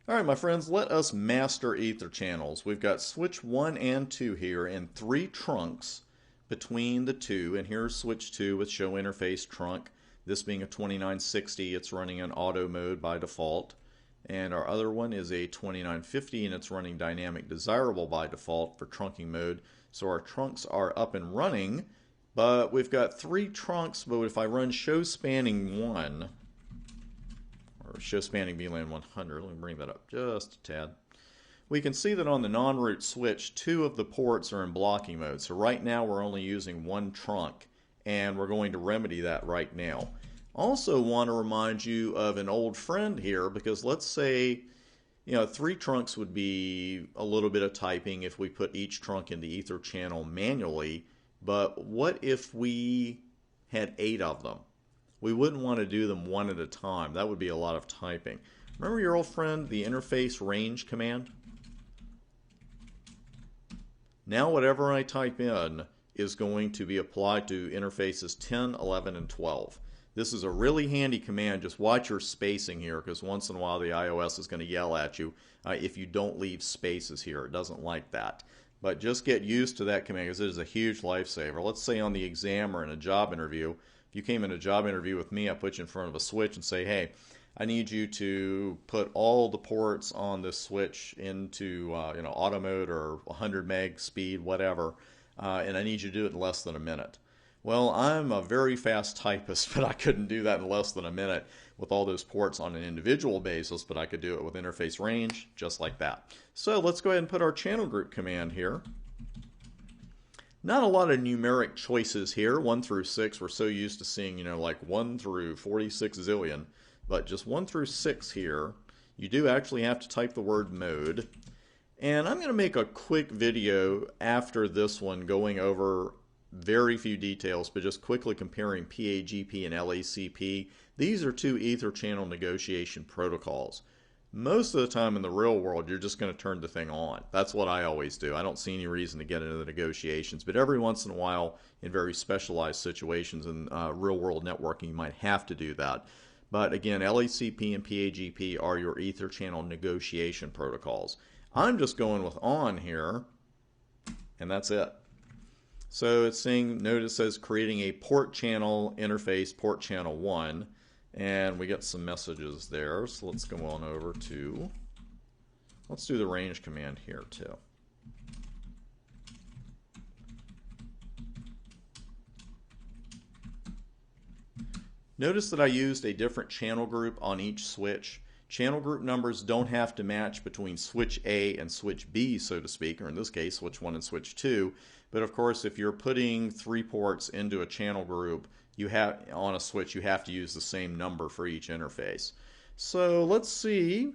All right, my friends, let us master ether channels. We've got switch 1 and 2 here and 3 trunks between the two. And here's switch 2 with show interface trunk. This being a 2960, it's running in auto mode by default. And our other one is a 2950 and it's running dynamic desirable by default for trunking mode. So our trunks are up and running, but we've got 3 trunks. But if I run show spanning 1, or show spanning VLAN 100. Let me bring that up just a tad. We can see that on the non-root switch, 2 of the ports are in blocking mode. So right now we're only using 1 trunk, and we're going to remedy that right now. Also want to remind you of an old friend here, because let's say 3 trunks would be a little bit of typing if we put each trunk in the ether channel manually. But what if we had 8 of them? We wouldn't want to do them one at a time. That would be a lot of typing. Remember your old friend, the interface range command? Now whatever I type in is going to be applied to interfaces 10, 11, and 12. This is a really handy command. Just watch your spacing here, because once in a while the iOS is going to yell at you if you don't leave spaces here. It doesn't like that. But just get used to that command, because it is a huge lifesaver. Let's say on the exam or in a job interview, if you came in a job interview with me, I put you in front of a switch and say, hey, I need you to put all the ports on this switch into auto mode or 100 meg speed, whatever, and I need you to do it in less than a minute. Well, I'm a very fast typist, but I couldn't do that in less than a minute with all those ports on an individual basis, but I could do it with interface range just like that. So let's go ahead and put our channel group command here. Not a lot of numeric choices here, 1 through 6. We're so used to seeing, like 1 through 46 zillion. But just 1 through 6 here. You do actually have to type the word mode. And I'm going to make a quick video after this one going over very few details, but just quickly comparing PAGP and LACP. These are 2 ether channel negotiation protocols. Most of the time in the real world, you're just going to turn the thing on. That's what I always do. I don't see any reason to get into the negotiations, but every once in a while, in very specialized situations in real-world networking, you might have to do that. But again, LACP and PAGP are your ether channel negotiation protocols. I'm just going with on here, and that's it. So it's saying, notice it says creating a port channel interface, port channel 1. And we get some messages there, so let's go on over to, let's do the range command here too. Notice that I used a different channel group on each switch. Channel group numbers don't have to match between switch A and switch B, so to speak, or in this case, switch 1 and switch 2. But of course, if you're putting 3 ports into a channel group, you have on a switch, you have to use the same number for each interface. So let's see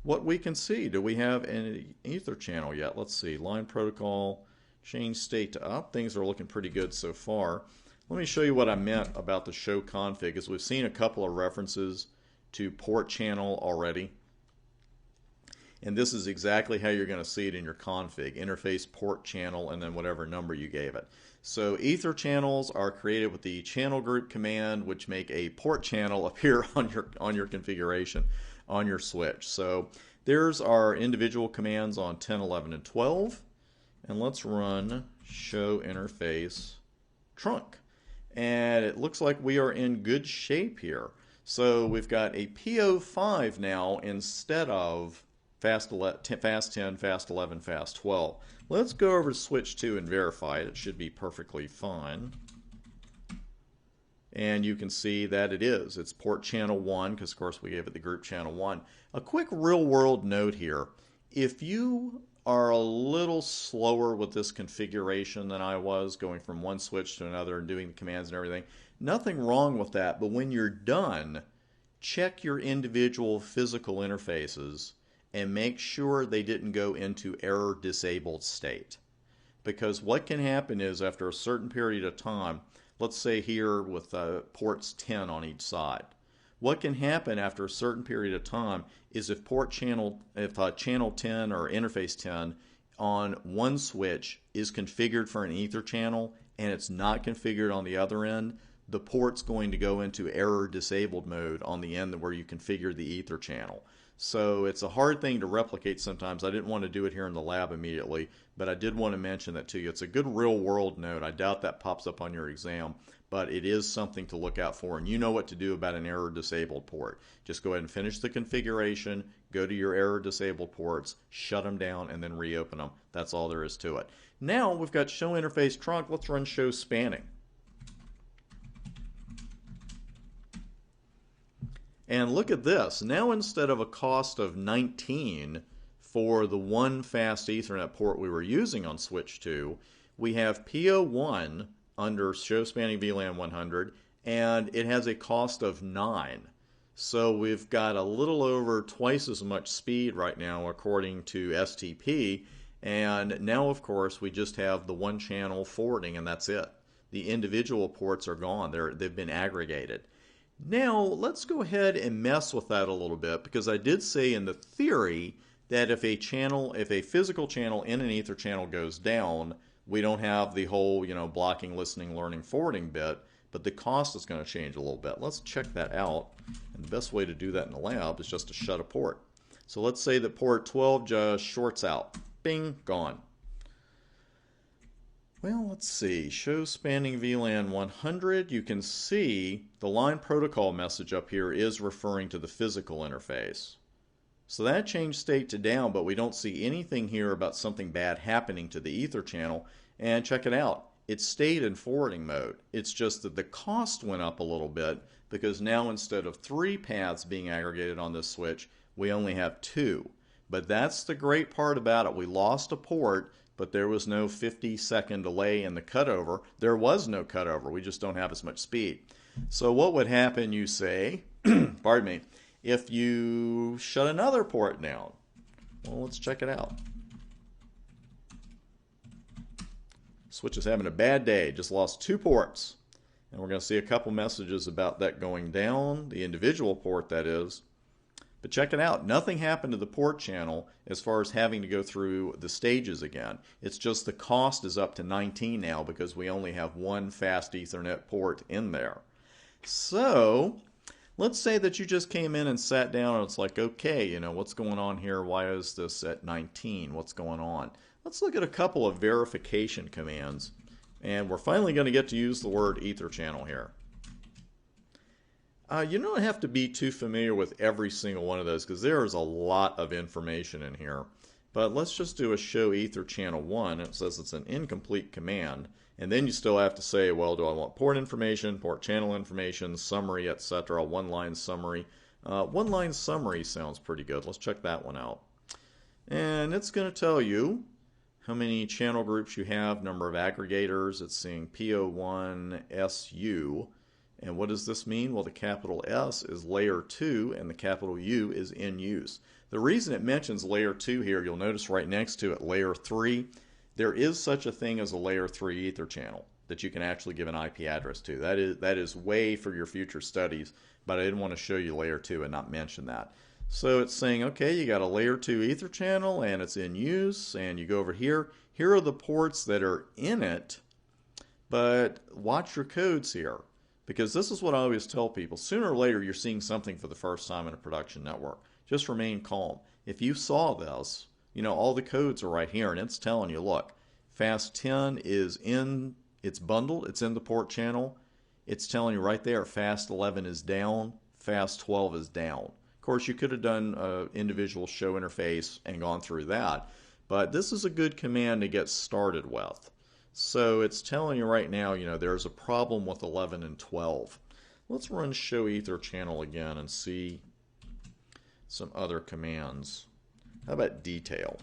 what we can see. Do we have an ether channel yet? Let's see. Line protocol, change state to up. Things are looking pretty good so far. Let me show you what I meant about the show config, as we've seen a couple of references to port channel already. And this is exactly how you're going to see it in your config. Interface, port channel, and then whatever number you gave it. So ether channels are created with the channel group command, which make a port channel appear on your configuration on your switch. So there's our individual commands on 10, 11, and 12. And let's run show interface trunk. And it looks like we are in good shape here. So we've got a PO5 now instead of fast 10, fast 11, fast 12. Let's go over to switch 2 and verify it. It should be perfectly fine. And you can see that it is. It's port channel 1, because of course we gave it the group channel 1. A quick real world note here. If you are a little slower with this configuration than I was, going from one switch to another and doing the commands and everything, nothing wrong with that. But when you're done, check your individual physical interfaces and make sure they didn't go into error disabled state. Because what can happen is after a certain period of time, let's say here with ports 10 on each side, what can happen after a certain period of time is if channel 10 or interface 10 on one switch is configured for an ether channel and it's not configured on the other end, the port's going to go into error disabled mode on the end where you configure the ether channel. So it's a hard thing to replicate sometimes. I didn't want to do it here in the lab immediately, but I did want to mention that to you. It's a good real world note. I doubt that pops up on your exam, but it is something to look out for. And you know what to do about an error disabled port. Just go ahead and finish the configuration, go to your error disabled ports, shut them down, and then reopen them. That's all there is to it. Now we've got show interface trunk. Let's run show spanning. And look at this. Now instead of a cost of 19 for the one fast Ethernet port we were using on switch 2, we have PO1 under show spanning VLAN 100, and it has a cost of 9. So we've got a little over twice as much speed right now according to STP, and now of course we just have the one channel forwarding and that's it. The individual ports are gone. They've been aggregated. Now, let's go ahead and mess with that a little bit, because I did say in the theory that if a physical channel in an ether channel goes down, we don't have the whole, blocking, listening, learning, forwarding bit, but the cost is going to change a little bit. Let's check that out. And the best way to do that in the lab is just to shut a port. So let's say that port 12 just shorts out. Bing, gone. Well, let's see. Show spanning VLAN 100. You can see the line protocol message up here is referring to the physical interface. So that changed state to down, but we don't see anything here about something bad happening to the ether channel. And check it out. It stayed in forwarding mode. It's just that the cost went up a little bit because now instead of 3 paths being aggregated on this switch, we only have 2. But that's the great part about it. We lost a port, but there was no 50-second delay in the cutover. There was no cutover. We just don't have as much speed. So what would happen, you say, pardon me, if you shut another port down? Well, let's check it out. Switch is having a bad day. Just lost 2 ports. And we're going to see a couple messages about that going down, the individual port that is. But check it out. Nothing happened to the port channel as far as having to go through the stages again. It's just the cost is up to 19 now because we only have one fast Ethernet port in there. So let's say that you just came in and sat down and it's like, okay, what's going on here? Why is this at 19? What's going on? Let's look at a couple of verification commands. And we're finally going to get to use the word Etherchannel here. You don't have to be too familiar with every single one of those because there is a lot of information in here. But let's just do a show Etherchannel 1. It says it's an incomplete command. And then you still have to say, well, do I want port information, port channel information, summary, etc., one-line summary. One-line summary sounds pretty good. Let's check that one out. And it's going to tell you how many channel groups you have, number of aggregators. It's saying PO1 SU. And what does this mean? Well, the capital S is layer 2 and the capital U is in use. The reason it mentions layer 2 here, you'll notice right next to it layer 3. There is such a thing as a layer 3 ether channel that you can actually give an IP address to. That is way for your future studies, but I didn't want to show you layer 2 and not mention that. So it's saying, okay, you got a layer 2 ether channel and it's in use, and you go over here. Here are the ports that are in it, but watch your codes here. Because this is what I always tell people. Sooner or later, you're seeing something for the first time in a production network. Just remain calm. If you saw this, all the codes are right here, and it's telling you, look, fast 10 is in, it's bundled, it's in the port channel. It's telling you right there, fast 11 is down, fast 12 is down. Of course, you could have done an individual show interface and gone through that, but this is a good command to get started with. So it's telling you right now, there's a problem with 11 and 12. Let's run show Etherchannel again and see some other commands. How about detail?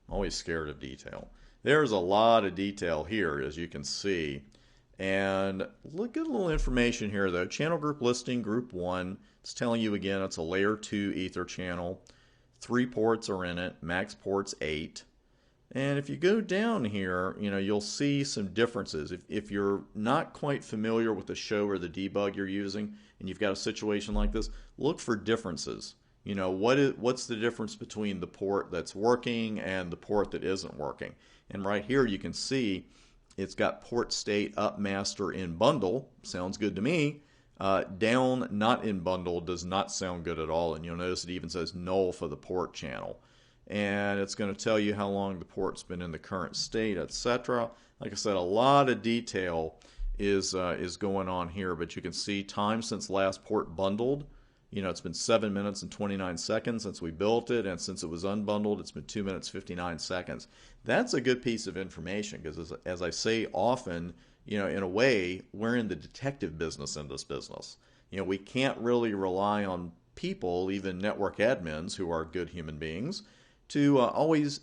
I'm always scared of detail. There's a lot of detail here, as you can see. And look at a little information here, though. Channel group listing, group 1. It's telling you again it's a layer 2 ether channel. 3 ports are in it, max ports 8. And if you go down here, you'll see some differences. If you're not quite familiar with the show or the debug you're using, and you've got a situation like this, look for differences. What's the difference between the port that's working and the port that isn't working? And right here you can see it's got port state up master in bundle. Sounds good to me. Down, not in bundle, does not sound good at all. And you'll notice it even says null for the port channel. And it's going to tell you how long the port's been in the current state, etc. Like I said, a lot of detail is going on here, but you can see time since last port bundled. You know, it's been 7 minutes and 29 seconds since we built it, and since it was unbundled, it's been 2 minutes 59 seconds. That's a good piece of information because, as I say often, you know, in a way, we're in the detective business in this business. You know, we can't really rely on people, even network admins who are good human beings, to always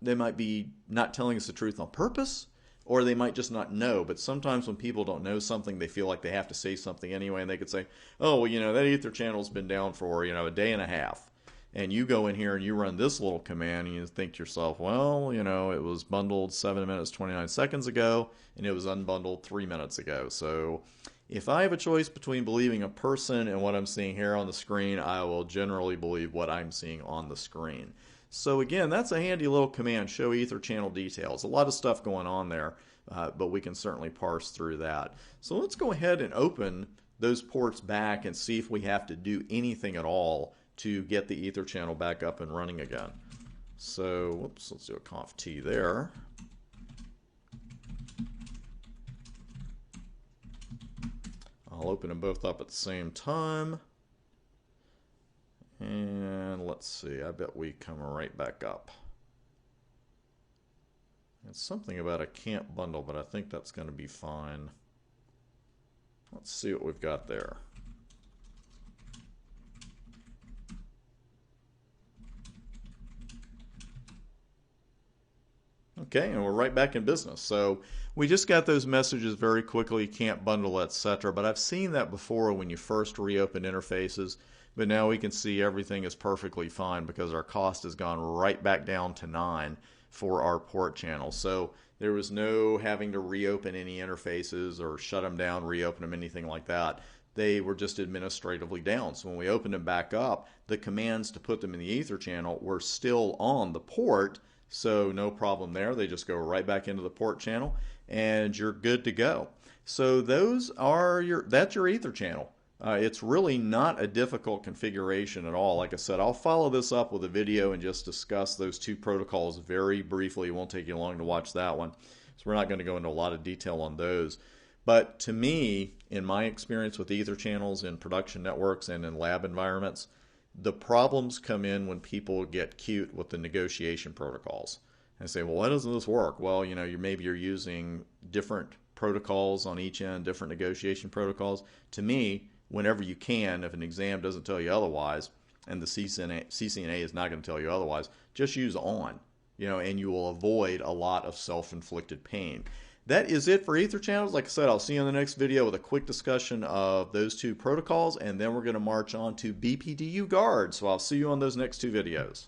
they might be not telling us the truth on purpose, or they might just not know. But sometimes when people don't know something, they feel like they have to say something anyway, and they could say, oh, well, you know, that Ether channel's been down for, you know, a day and a half. And you go in here and you run this little command and you think to yourself, well, you know, it was bundled 7 minutes, 29 seconds ago, and it was unbundled 3 minutes ago. So if I have a choice between believing a person and what I'm seeing here on the screen, I will generally believe what I'm seeing on the screen. So again, that's a handy little command, show Ether channel details. A lot of stuff going on there, but we can certainly parse through that. So let's go ahead and open those ports back and see if we have to do anything at all to get the Ether channel back up and running again. So, whoops, let's do a conf T there. I'll open them both up at the same time. And let's see, I bet we come right back up. It's something about a can't bundle, but I think that's going to be fine. Let's see what we've got there. Okay, and we're right back in business. So we just got those messages very quickly, can't bundle, etc. But I've seen that before when you first reopen interfaces. But now we can see everything is perfectly fine because our cost has gone right back down to 9 for our port channel. So there was no having to reopen any interfaces or shut them down, reopen them, anything like that. They were just administratively down. So when we opened them back up, the commands to put them in the Ether channel were still on the port. So no problem there. They just go right back into the port channel and you're good to go. So those are that's your Ether channel. It's really not a difficult configuration at all. Like I said, I'll follow this up with a video and just discuss those two protocols very briefly. It won't take you long to watch that one. So we're not going to go into a lot of detail on those. But to me, in my experience with Ether channels in production networks and in lab environments, the problems come in when people get cute with the negotiation protocols and say, well, why doesn't this work? Well, you know, maybe you're using different protocols on each end, different negotiation protocols. To me, whenever you can, if an exam doesn't tell you otherwise, and the CCNA is not going to tell you otherwise, just use on, you know, and you will avoid a lot of self-inflicted pain. That is it for Ether channels. Like I said, I'll see you in the next video with a quick discussion of those two protocols, and then we're going to march on to BPDU guard. So I'll see you on those next two videos.